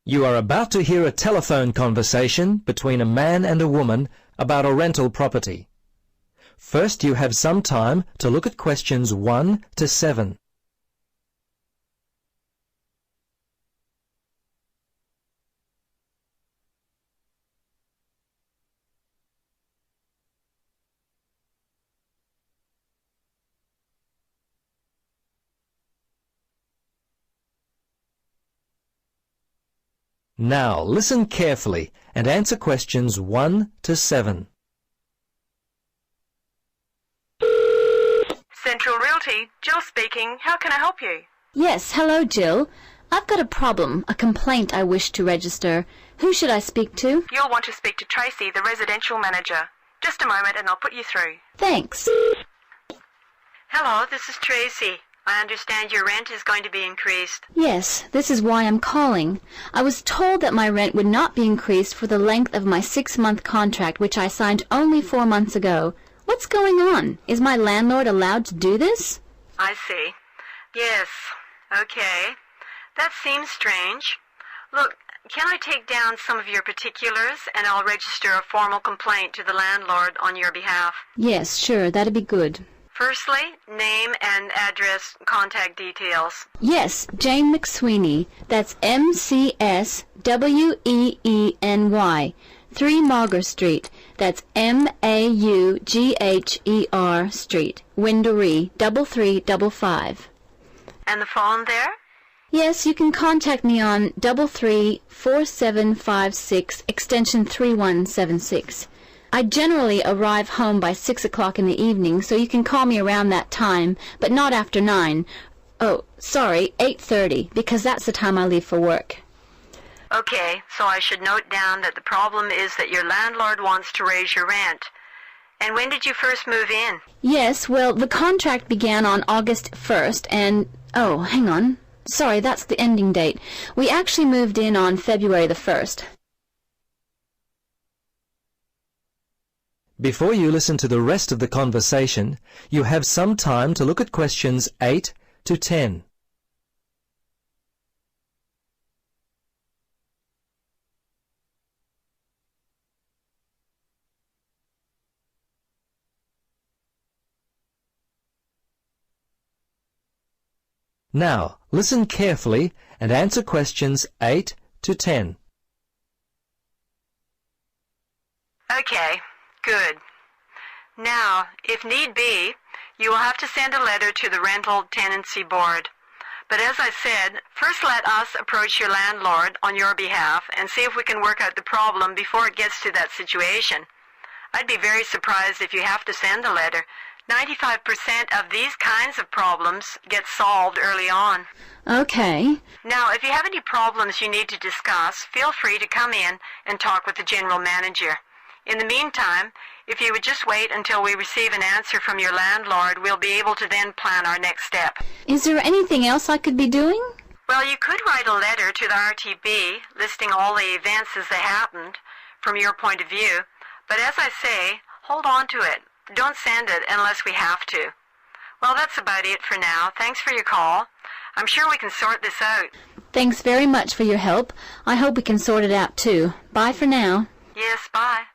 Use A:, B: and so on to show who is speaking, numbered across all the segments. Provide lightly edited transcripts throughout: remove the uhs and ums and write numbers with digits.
A: You are about to hear a telephone conversation between a man and a woman about a rental property. First, you have some time to look at questions 1 to 7. Now, listen carefully and answer questions 1 to 7.
B: Central Realty, Jill speaking. How can I help you?
C: Yes, hello, Jill. I've got a problem, a complaint I wish to register. Who should I speak to?
B: You'll want to speak to Tracy, the residential manager. Just a moment and I'll put you through.
C: Thanks.
B: Hello, this is Tracy. I understand your rent is going to be increased.
C: Yes, this is why I'm calling. I was told that my rent would not be increased for the length of my 6-month contract, which I signed only 4 months ago. What's going on? Is my landlord allowed to do this?
B: I see. Yes. Okay. That seems strange. Look, can I take down some of your particulars and I'll register a formal complaint to the landlord on your behalf?
C: Yes, sure, that'd be good.
B: Firstly, name and address, contact details.
C: Yes, Jane McSweeney. That's McSweeny. 3 Mauger Street. That's Maugher Street. Winderee, 3355.
B: And the phone there?
C: Yes, you can contact me on 334756 extension 3176. I generally arrive home by 6 o'clock in the evening, so you can call me around that time, but not after 9. Oh, sorry, 8:30, because that's the time I leave for work.
B: Okay, so I should note down that the problem is that your landlord wants to raise your rent. And when did you first move in?
C: Yes, well, the contract began on August 1st, and... Oh, hang on. Sorry, that's the ending date. We actually moved in on February the 1st.
A: Before you listen to the rest of the conversation, you have some time to look at questions 8 to 10. Now, listen carefully and answer questions 8 to 10.
B: Okay, good. Now, if need be, you will have to send a letter to the Rental Tenancy Board. But as I said, first let us approach your landlord on your behalf and see if we can work out the problem before it gets to that situation. I'd be very surprised if you have to send a letter. 95% of these kinds of problems get solved early on.
C: Okay.
B: Now, if you have any problems you need to discuss, feel free to come in and talk with the general manager. In the meantime, if you would just wait until we receive an answer from your landlord, we'll be able to then plan our next step.
C: Is there anything else I could be doing?
B: Well, you could write a letter to the RTB listing all the events as they happened from your point of view. But as I say, hold on to it. Don't send it unless we have to. Well, that's about it for now. Thanks for your call. I'm sure we can sort this out.
C: Thanks very much for your help. I hope we can sort it out too. Bye for now.
B: Yes, bye.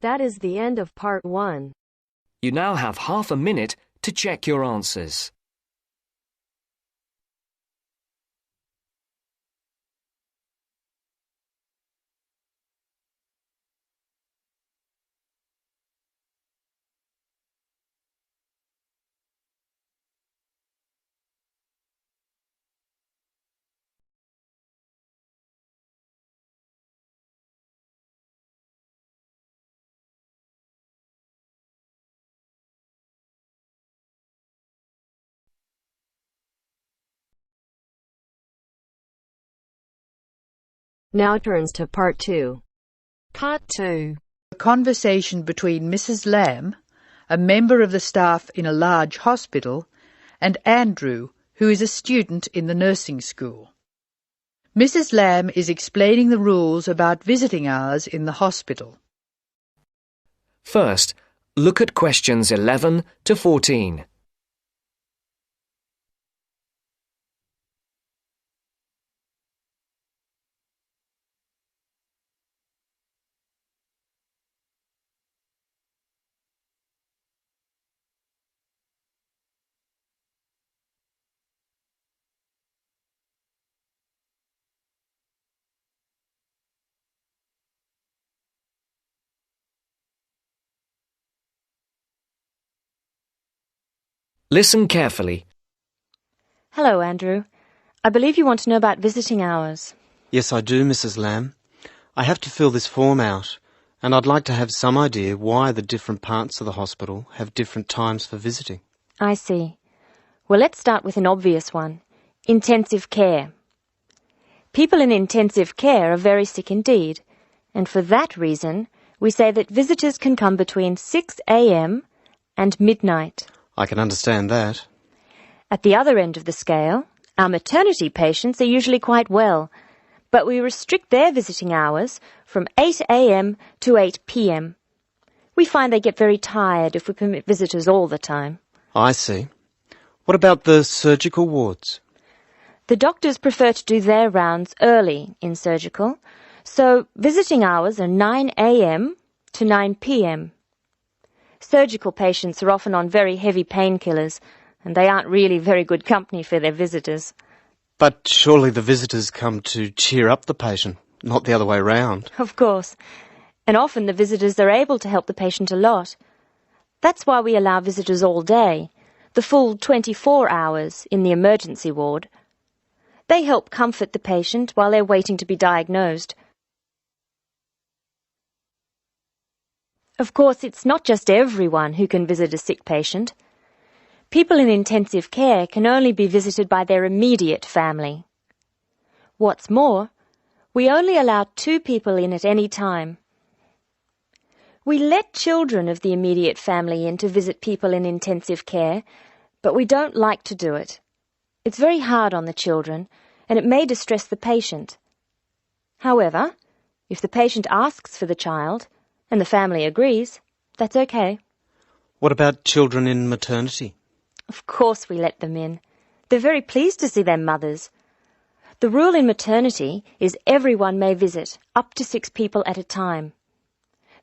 D: That is the end of part 1.
E: You now have half a minute to check your answers.
D: Now turns to part 2.
F: Part 2.
G: A conversation between Mrs. Lamb, a member of the staff in a large hospital, and Andrew, who is a student in the nursing school. Mrs. Lamb is explaining the rules about visiting hours in the hospital.
E: First, look at questions 11 to 14. Listen carefully.
H: Hello, Andrew. I believe you want to know about visiting hours.
I: Yes, I do, Mrs. Lamb. I have to fill this form out, and I'd like to have some idea why the different parts of the hospital have different times for visiting.
H: I see. Well, let's start with an obvious one. Intensive care. People in intensive care are very sick indeed, and for that reason, we say that visitors can come between 6 a.m. and midnight.
I: I can understand that.
H: At the other end of the scale, our maternity patients are usually quite well, but we restrict their visiting hours from 8 a.m. to 8 p.m. We find they get very tired if we permit visitors all the time.
I: I see. What about the surgical wards?
H: The doctors prefer to do their rounds early in surgical, so visiting hours are 9 a.m. to 9 p.m. Surgical patients are often on very heavy painkillers, and they aren't really very good company for their visitors.
I: But surely the visitors come to cheer up the patient, not the other way round.
H: Of course. And often the visitors are able to help the patient a lot. That's why we allow visitors all day, the full 24 hours in the emergency ward. They help comfort the patient while they're waiting to be diagnosed. Of course, it's not just everyone who can visit a sick patient. People in intensive care can only be visited by their immediate family. What's more, we only allow 2 people in at any time. We let children of the immediate family in to visit people in intensive care, but we don't like to do it. It's very hard on the children, and it may distress the patient. However, if the patient asks for the child, and the family agrees, that's okay.
I: What about children in maternity?
H: Of course we let them in. They're very pleased to see their mothers. The rule in maternity is everyone may visit, up to 6 people at a time.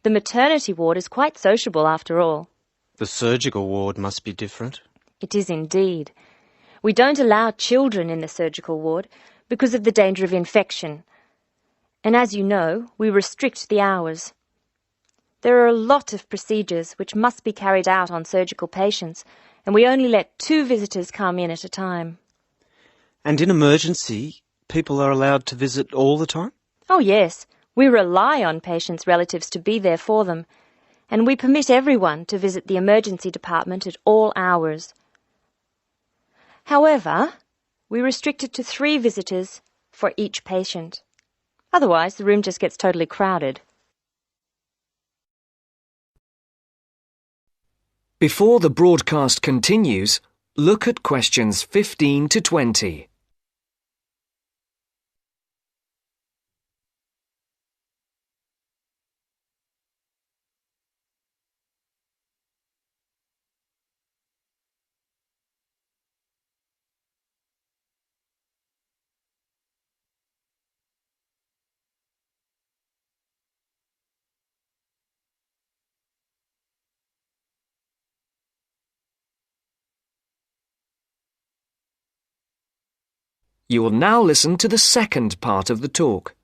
H: The maternity ward is quite sociable after all.
I: The surgical ward must be different.
H: It is indeed. We don't allow children in the surgical ward because of the danger of infection. And as you know, we restrict the hours. There are a lot of procedures which must be carried out on surgical patients, and we only let 2 visitors come in at a time.
I: And in emergency, people are allowed to visit all the time?
H: Oh yes, we rely on patients' relatives to be there for them, and we permit everyone to visit the emergency department at all hours. However, we restrict it to 3 visitors for each patient. Otherwise, the room just gets totally crowded.
E: Before the broadcast continues, look at questions 15 to 20. You will now listen to the second part of the talk.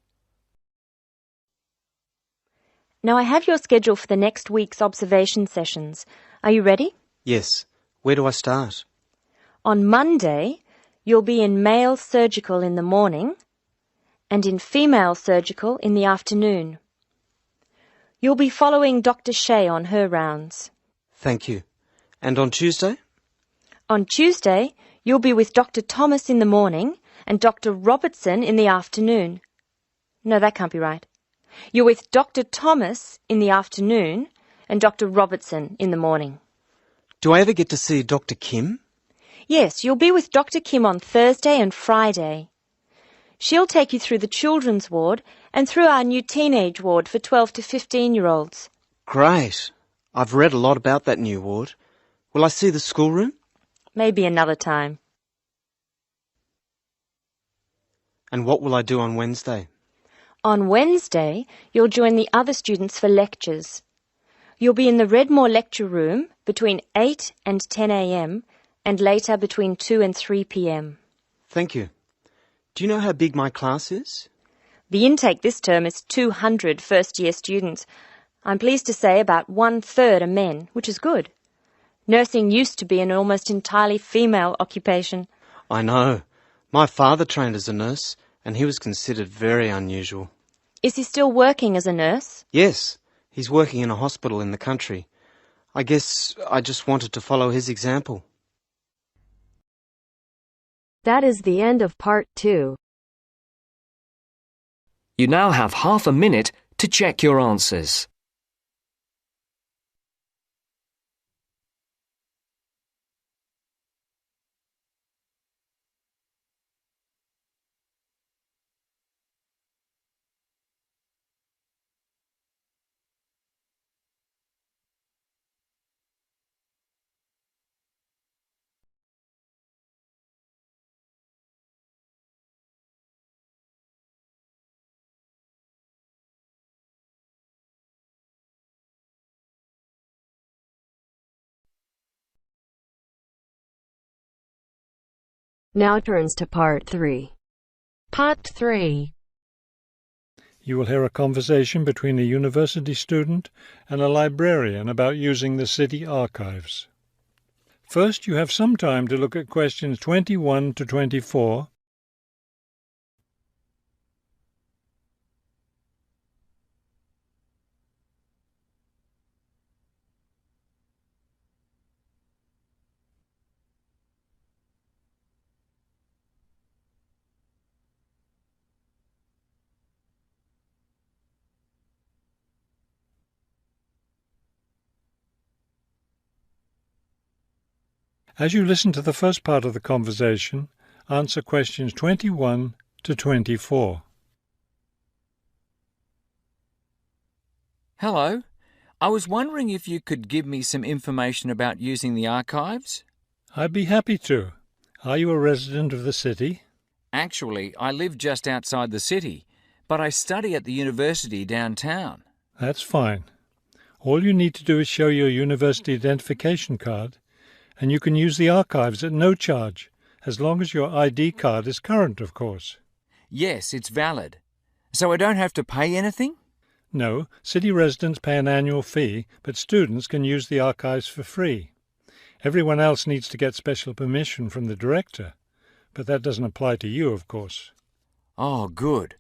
H: Now I have your schedule for the next week's observation sessions. Are you ready?
I: Yes. Where do I start?
H: On Monday, you'll be in male surgical in the morning and in female surgical in the afternoon. You'll be following Dr. Shea on her rounds.
I: Thank you. And on Tuesday?
H: On Tuesday, you'll be with Dr. Thomas in the morning and Dr. Robertson in the afternoon. No, that can't be right. You're with Dr. Thomas in the afternoon and Dr. Robertson in the morning.
I: Do I ever get to see Dr. Kim?
H: Yes, you'll be with Dr. Kim on Thursday and Friday. She'll take you through the children's ward and through our new teenage ward for 12 to 15-year-olds.
I: Great. I've read a lot about that new ward. Will I see the schoolroom?
H: Maybe another time.
I: And what will I do on Wednesday?
H: On Wednesday, you'll join the other students for lectures. You'll be in the Redmore lecture room between 8 and 10 a.m. and later between 2 and 3 p.m.
I: Thank you. Do you know how big my class is?
H: The intake this term is 200 first-year students. I'm pleased to say about 1/3 are men, which is good. Nursing used to be an almost entirely female occupation.
I: I know. My father trained as a nurse, and he was considered very unusual.
H: Is he still working as a nurse?
I: Yes, he's working in a hospital in the country. I guess I just wanted to follow his example.
D: That is the end of part 2.
E: You now have half a minute to check your answers.
D: Now turns to part 3.
F: Part 3.
J: You will hear a conversation between a university student and a librarian about using the city archives. First, you have some time to look at questions 21 to 24. As you listen to the first part of the conversation, answer questions 21 to 24.
K: Hello. I was wondering if you could give me some information about using the archives?
J: I'd be happy to. Are you a resident of the city?
K: Actually, I live just outside the city, but I study at the university downtown.
J: That's fine. All you need to do is show your university identification card, and you can use the archives at no charge, as long as your ID card is current, of course.
K: Yes, it's valid. So I don't have to pay anything?
J: No, city residents pay an annual fee, but students can use the archives for free. Everyone else needs to get special permission from the director, but that doesn't apply to you, of course.
K: Oh, good.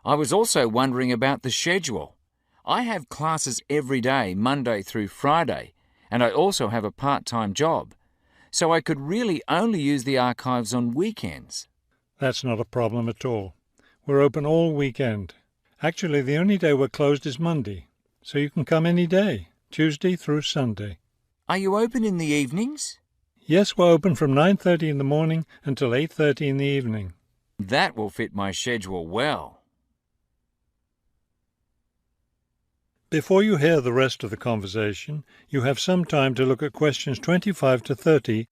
K: I was also wondering about the schedule. I have classes every day, Monday through Friday, and I also have a part-time job, so I could really only use the archives on weekends.
J: That's not a problem at all. We're open all weekend. Actually, the only day we're closed is Monday, so you can come any day, Tuesday through Sunday.
K: Are you open in the evenings?
J: Yes, we're open from 9:30 in the morning until 8:30 in the evening.
K: That will fit my schedule well.
J: Before you hear the rest of the conversation, you have some time to look at questions 25 to 30.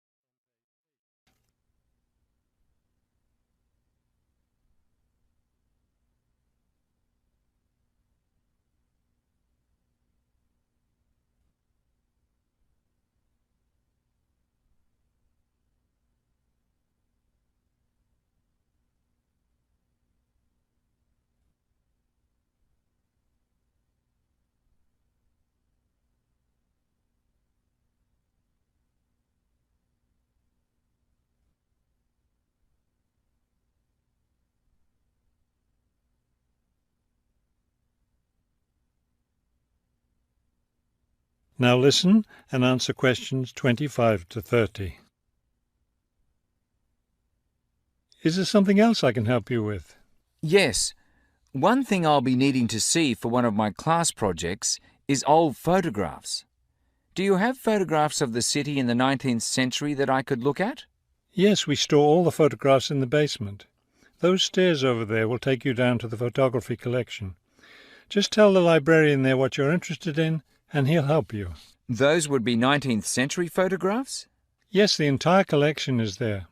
J: Now listen and answer questions 25 to 30. Is there something else I can help you with?
K: Yes. One thing I'll be needing to see for one of my class projects is old photographs. Do you have photographs of the city in the 19th century that I could look at?
J: Yes, we store all the photographs in the basement. Those stairs over there will take you down to the photography collection. Just tell the librarian there what you're interested in, and he'll help you.
K: Those would be 19th century photographs?
J: Yes, the entire collection is there.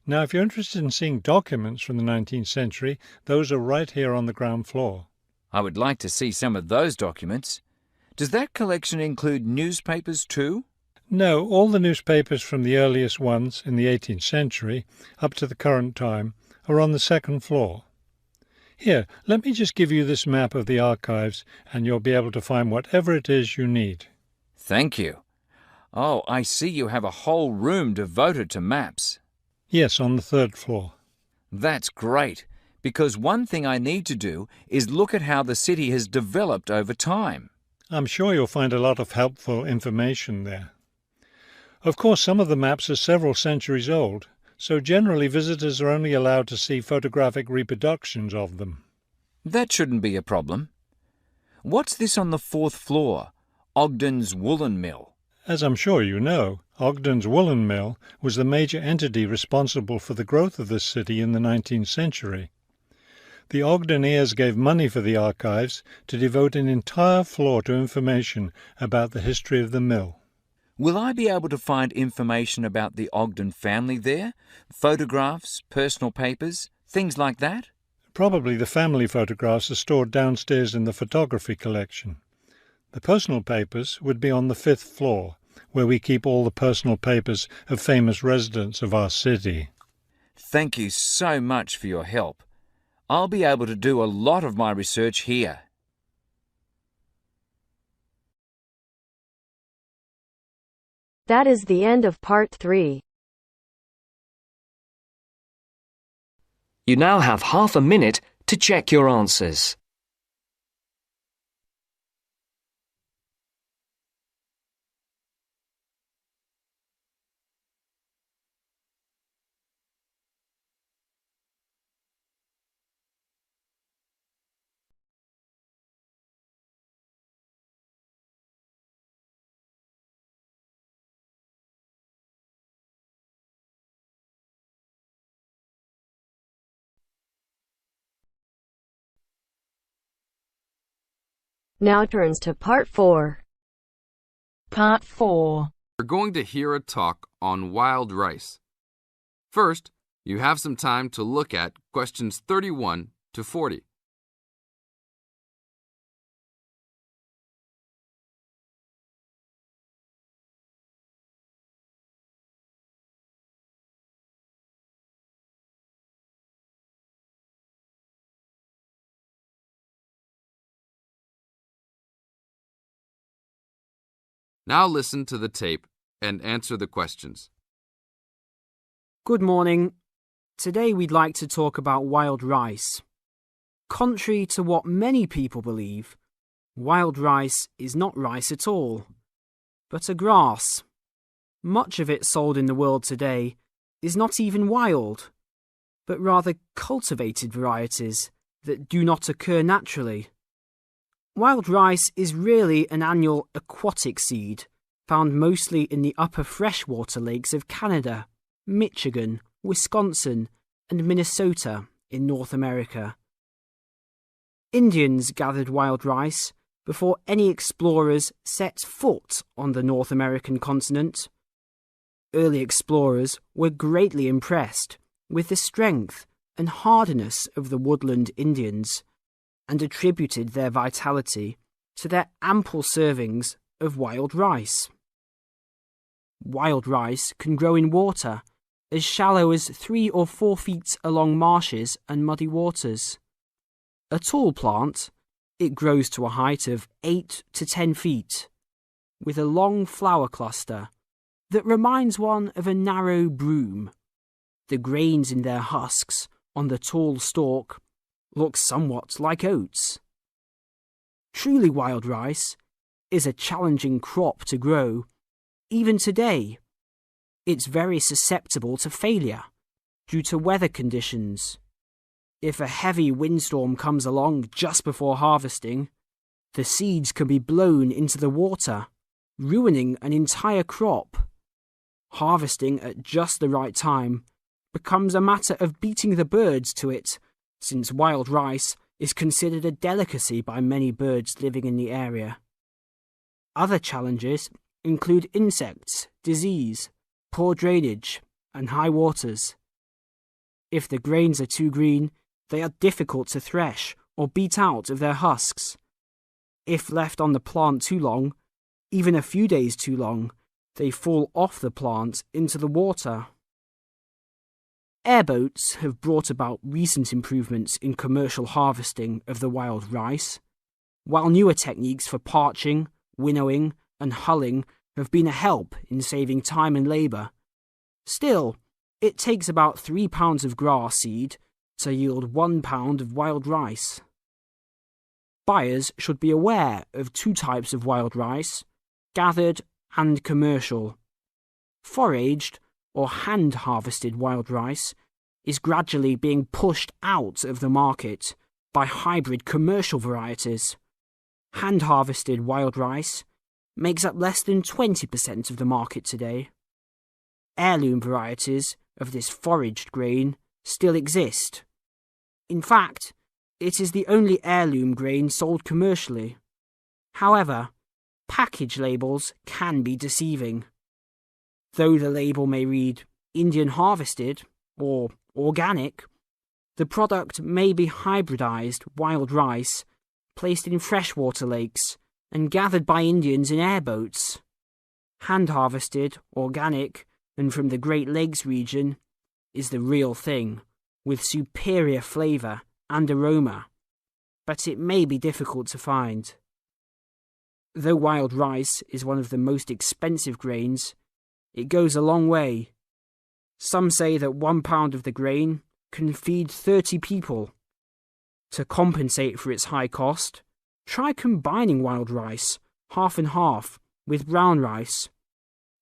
J: Now, if you're interested in seeing documents from the 19th century, those are right here on the ground floor.
K: I would like to see some of those documents. Does that collection include newspapers too?
J: No, all the newspapers from the earliest ones in the 18th century up to the current time are on the second floor. Here, let me just give you this map of the archives, and you'll be able to find whatever it is you need.
K: Thank you. Oh, I see you have a whole room devoted to maps.
J: Yes, on the third floor.
K: That's great, because one thing I need to do is look at how the city has developed over time.
J: I'm sure you'll find a lot of helpful information there. Of course, some of the maps are several centuries old, so generally visitors are only allowed to see photographic reproductions of them.
K: That shouldn't be a problem. What's this on the fourth floor? Ogden's Woolen Mill.
J: As I'm sure you know, Ogden's Woolen Mill was the major entity responsible for the growth of this city in the 19th century. The Ogden heirs gave money for the archives to devote an entire floor to information about the history of the mill.
K: Will I be able to find information about the Ogden family there? Photographs, personal papers, things like that?
J: Probably the family photographs are stored downstairs in the photography collection. The personal papers would be on the fifth floor, where we keep all the personal papers of famous residents of our city.
K: Thank you so much for your help. I'll be able to do a lot of my research here.
D: That is the end of part 3.
E: You now have half a minute to check your answers.
D: Now turns to part 4.
F: Part 4.
L: We're going to hear a talk on wild rice. First, you have some time to look at questions 31 to 40. Now listen to the tape and answer the questions.
M: Good morning. Today we'd like to talk about wild rice. Contrary to what many people believe, wild rice is not rice at all, but a grass. Much of it sold in the world today is not even wild, but rather cultivated varieties that do not occur naturally. Wild rice is really an annual aquatic seed found mostly in the upper freshwater lakes of Canada, Michigan, Wisconsin, and Minnesota in North America. Indians gathered wild rice before any explorers set foot on the North American continent. Early explorers were greatly impressed with the strength and hardiness of the woodland Indians, and attributed their vitality to their ample servings of wild rice. Wild rice can grow in water as shallow as 3 or 4 feet along marshes and muddy waters. A tall plant, it grows to a height of 8 to 10 feet, with a long flower cluster that reminds one of a narrow broom. The grains in their husks on the tall stalk look somewhat like oats. Truly wild rice is a challenging crop to grow. Even today, it's very susceptible to failure due to weather conditions. If a heavy windstorm comes along just before harvesting, the seeds can be blown into the water, ruining an entire crop. Harvesting at just the right time becomes a matter of beating the birds to it, since wild rice is considered a delicacy by many birds living in the area. Other challenges include insects, disease, poor drainage, and high waters. If the grains are too green, they are difficult to thresh or beat out of their husks. If left on the plant too long, even a few days too long, they fall off the plant into the water. Airboats have brought about recent improvements in commercial harvesting of the wild rice, while newer techniques for parching, winnowing, and hulling have been a help in saving time and labour. Still, it takes about 3 pounds of grass seed to yield 1 pound of wild rice. Buyers should be aware of 2 types of wild rice, gathered and commercial. Foraged or hand-harvested wild rice is gradually being pushed out of the market by hybrid commercial varieties. Hand-harvested wild rice makes up less than 20% of the market today. Heirloom varieties of this foraged grain still exist. In fact, it is the only heirloom grain sold commercially. However, package labels can be deceiving. Though the label may read Indian harvested or organic, the product may be hybridized wild rice placed in freshwater lakes and gathered by Indians in airboats. Hand-harvested, organic, and from the Great Lakes region is the real thing, with superior flavour and aroma, but it may be difficult to find. Though wild rice is one of the most expensive grains, it goes a long way. Some say that 1 pound of the grain can feed 30 people. To compensate for its high cost, try combining wild rice, half and half, with brown rice.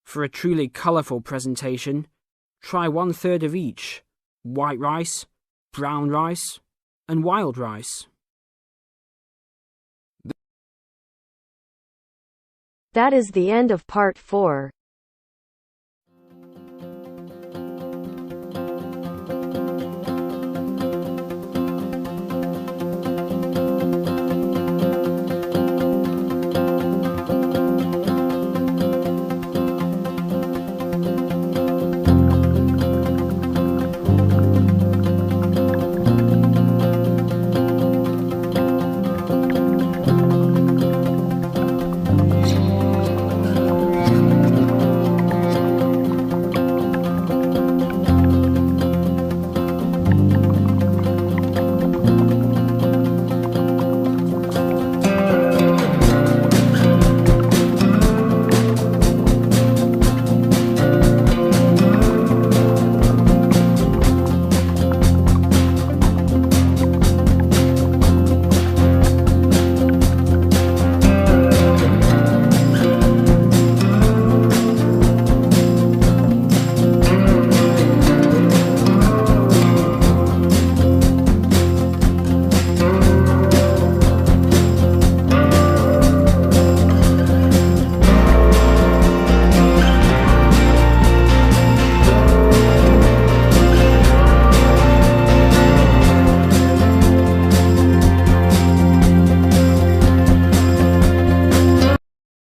M: For a truly colourful presentation, try 1/3 of each: white rice, brown rice, and wild rice.
D: That is the end of part 4.